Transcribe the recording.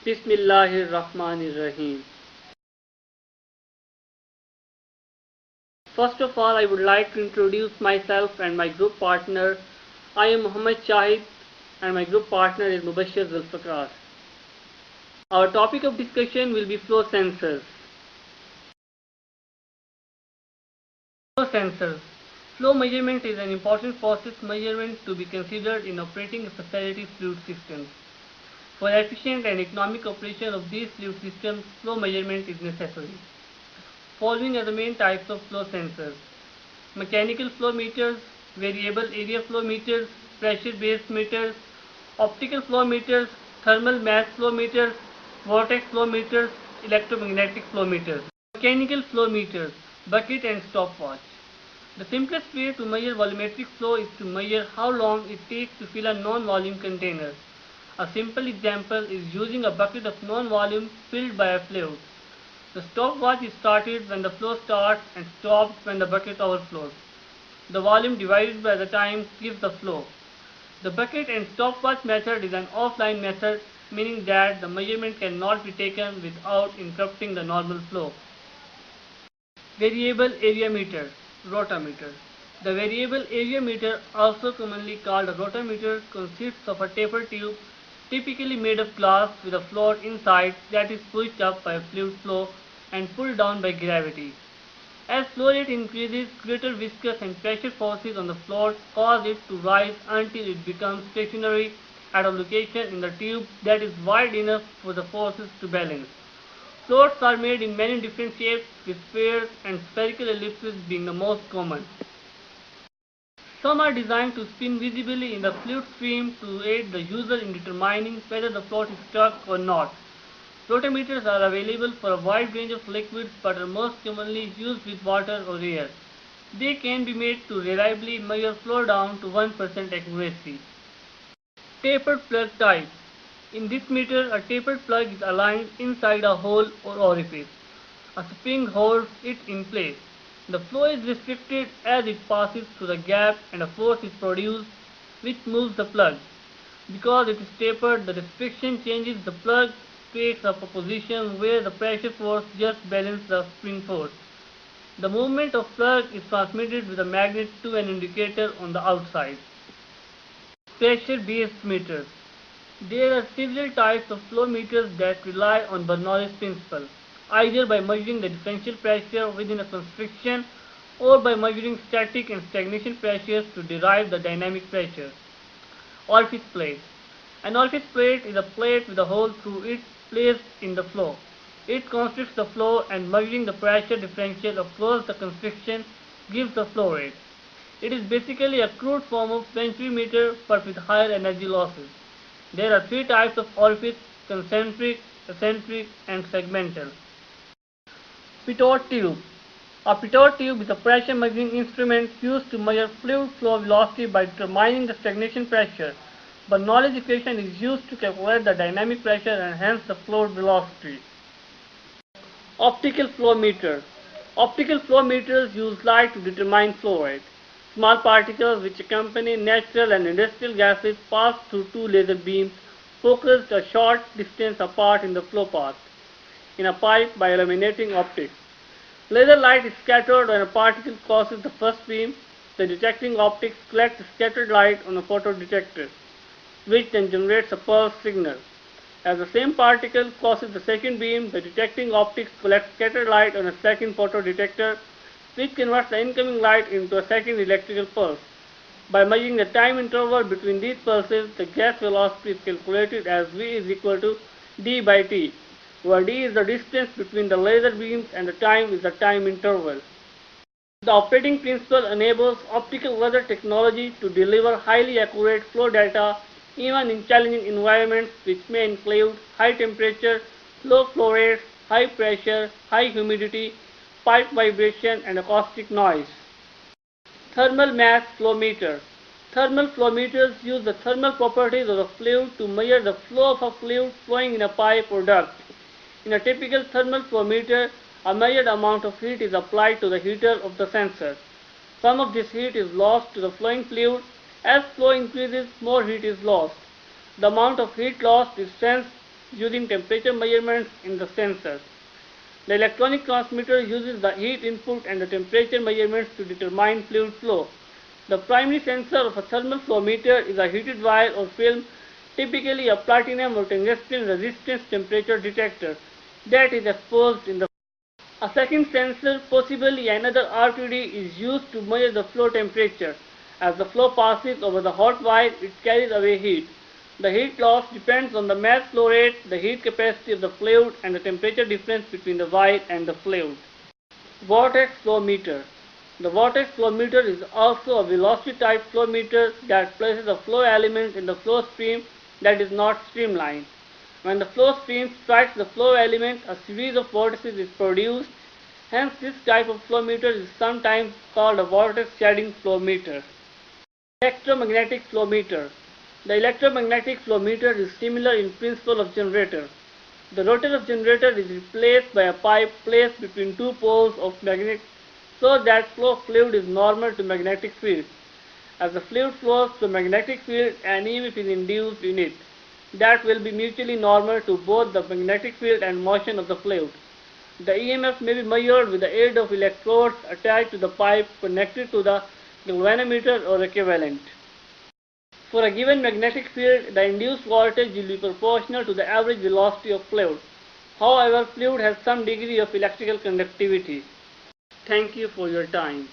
Bismillahirrahmanirrahim. First of all, I would like to introduce myself and my group partner. I am Muhammad Shahid and my group partner is Mubashir Zulfikar. Our topic of discussion will be flow sensors. Flow sensors. Flow measurement is an important process measurement to be considered in operating a facility's fluid systems. For efficient and economic operation of these fluid systems, flow measurement is necessary. Following are the main types of flow sensors: mechanical flow meters, variable area flow meters, pressure based meters, optical flow meters, thermal mass flow meters, vortex flow meters, electromagnetic flow meters. Mechanical flow meters, bucket and stopwatch. The simplest way to measure volumetric flow is to measure how long it takes to fill a non-volume container. A simple example is using a bucket of non-volume filled by a fluid. The stopwatch is started when the flow starts and stops when the bucket overflows. The volume divided by the time gives the flow. The bucket and stopwatch method is an offline method, meaning that the measurement cannot be taken without interrupting the normal flow. Variable area meter, rotameter. The variable area meter, also commonly called a rotameter, consists of a taper tube typically made of glass with a float inside that is pushed up by a fluid flow and pulled down by gravity. As flow rate increases, greater viscous and pressure forces on the float cause it to rise until it becomes stationary at a location in the tube that is wide enough for the forces to balance. Floats are made in many different shapes, with spheres and spherical ellipses being the most common. Some are designed to spin visibly in the fluid stream to aid the user in determining whether the float is stuck or not. Rotameters are available for a wide range of liquids but are most commonly used with water or air. They can be made to reliably measure flow down to 1% accuracy. Tapered plug type. In this meter, a tapered plug is aligned inside a hole or orifice. A spring holds it in place. The flow is restricted as it passes through the gap and a force is produced which moves the plug. Because it is tapered, the restriction changes the plug takes up a position where the pressure force just balances the spring force. The movement of plug is transmitted with a magnet to an indicator on the outside. Pressure based meters. There are several types of flow meters that rely on Bernoulli's principle, either by measuring the differential pressure within a constriction or by measuring static and stagnation pressures to derive the dynamic pressure. Orifice plate. An orifice plate is a plate with a hole through it placed in the flow. It constricts the flow and measuring the pressure differential across the constriction gives the flow rate. It is basically a crude form of meter but with higher energy losses. There are three types of orifice: concentric, eccentric and segmental. Pitot tube. A pitot tube is a pressure measuring instrument used to measure fluid flow velocity by determining the stagnation pressure. Bernoulli's equation is used to calculate the dynamic pressure and hence the flow velocity. Optical flow meter. Optical flow meters use light to determine flow rate. Small particles which accompany natural and industrial gases pass through two laser beams focused a short distance apart in the flow path in a pipe by illuminating optics. Laser light is scattered when a particle crosses the first beam. The detecting optics collect the scattered light on a photodetector, which then generates a pulse signal. As the same particle crosses the second beam, the detecting optics collect scattered light on a second photodetector, which converts the incoming light into a second electrical pulse. By measuring the time interval between these pulses, the gas velocity is calculated as V is equal to d by t, where d is the distance between the laser beams and the time is the time interval. The operating principle enables optical laser technology to deliver highly accurate flow data even in challenging environments which may include high temperature, low flow rates, high pressure, high humidity, pipe vibration and acoustic noise. Thermal mass flow meter. Thermal flow meters use the thermal properties of the fluid to measure the flow of a fluid flowing in a pipe or duct. In a typical thermal flow meter, a measured amount of heat is applied to the heater of the sensor. Some of this heat is lost to the flowing fluid. As flow increases, more heat is lost. The amount of heat lost is sensed using temperature measurements in the sensor. The electronic transmitter uses the heat input and the temperature measurements to determine fluid flow. The primary sensor of a thermal flow meter is a heated wire or film, typically a platinum or tungsten resistance temperature detector that is exposed in the. A second sensor, possibly another RTD, is used to measure the flow temperature. As the flow passes over the hot wire, it carries away heat. The heat loss depends on the mass flow rate, the heat capacity of the fluid, and the temperature difference between the wire and the fluid. Vortex flow meter. The vortex flow meter is also a velocity type flow meter that places a flow element in the flow stream that is not streamlined. When the flow stream strikes the flow element, a series of vortices is produced. Hence, this type of flow meter is sometimes called a vortex shedding flow meter. Electromagnetic flow meter. The electromagnetic flow meter is similar in principle of generator. The rotor of generator is replaced by a pipe placed between two poles of magnet so that flow of fluid is normal to magnetic field. As the fluid flows through magnetic field, an EMF is induced in it that will be mutually normal to both the magnetic field and motion of the fluid. The EMF may be measured with the aid of electrodes attached to the pipe connected to the galvanometer or equivalent. For a given magnetic field, the induced voltage will be proportional to the average velocity of fluid. However, fluid has some degree of electrical conductivity. Thank you for your time.